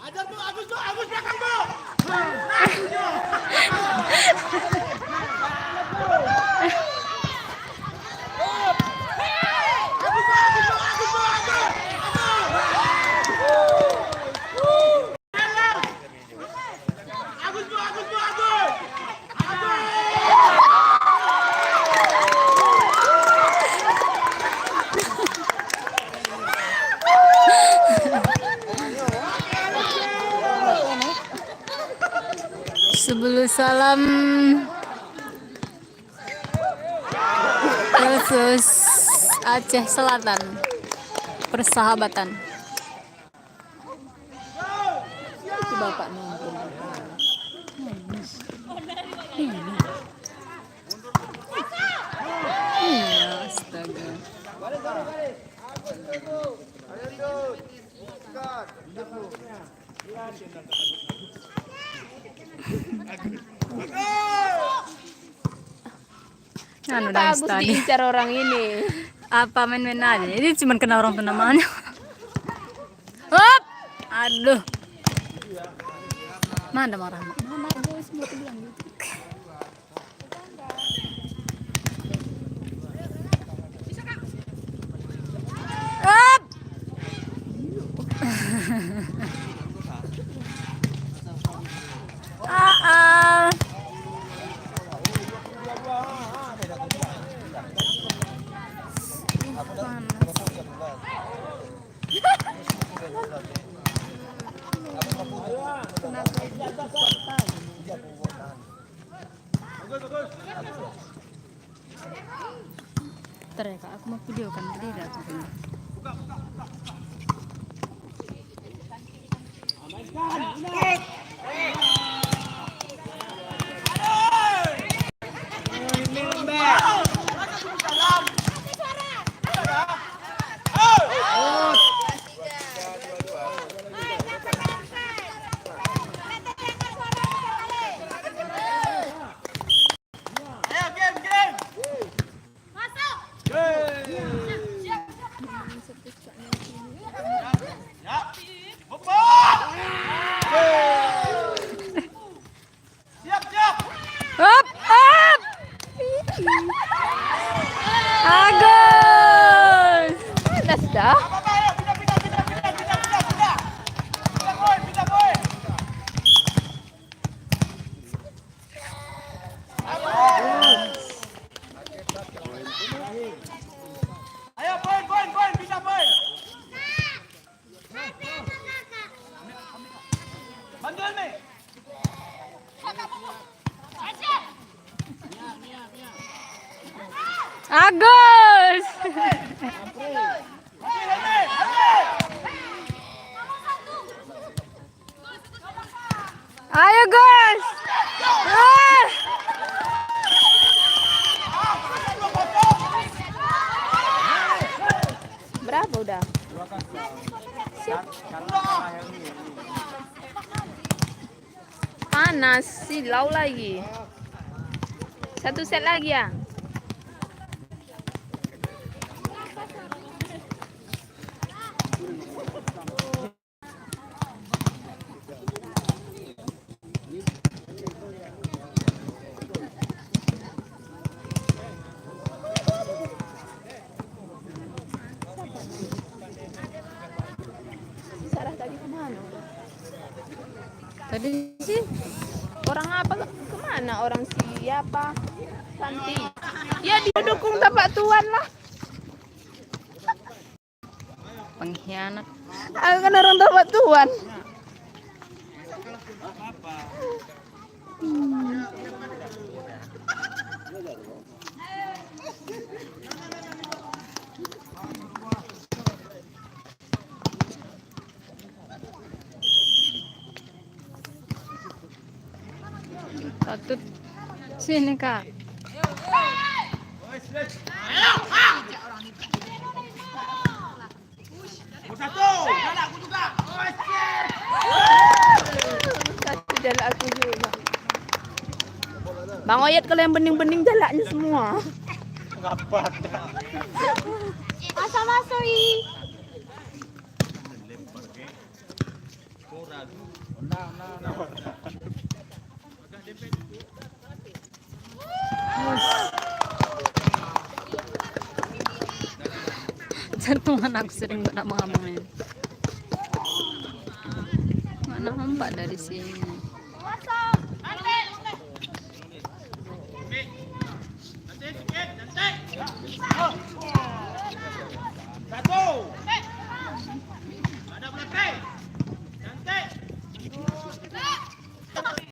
Agus belakang tuh. Subulussalam Aceh Selatan, Persahabatan. Itu bapak nonton. Astaga. Anu Kenapa Agus diincar orang ini? Apa main-main aja? Ini cuma kena orang tuh namanya. Hop! Aduh. Mana marah? Mana Agus mau bilang gitu. Hop! Bentar ya kak, aku mau video kan berdiri aku. Hop, hop. Agus. Panas dah. Ayo poin, bisa poin. Bantuan nih. Agus. Ayo Gus. Berapa udah? Panas, silau lagi. Satu set lagi ya. Sarah tadi kemana? Tadi sih Orang apa kemana? Orang siapa? Santi. Ya didukung tapak tuan lah. pengkhianat. Aku kan orang tapak tuan. Patut sini kak. Satu jalak aku juga. Bang Oyet kalau yang bening-bening jalaknya semua. Masa masuk i. Jantungan aku sering nak mengambil. Mana nampak dari sini.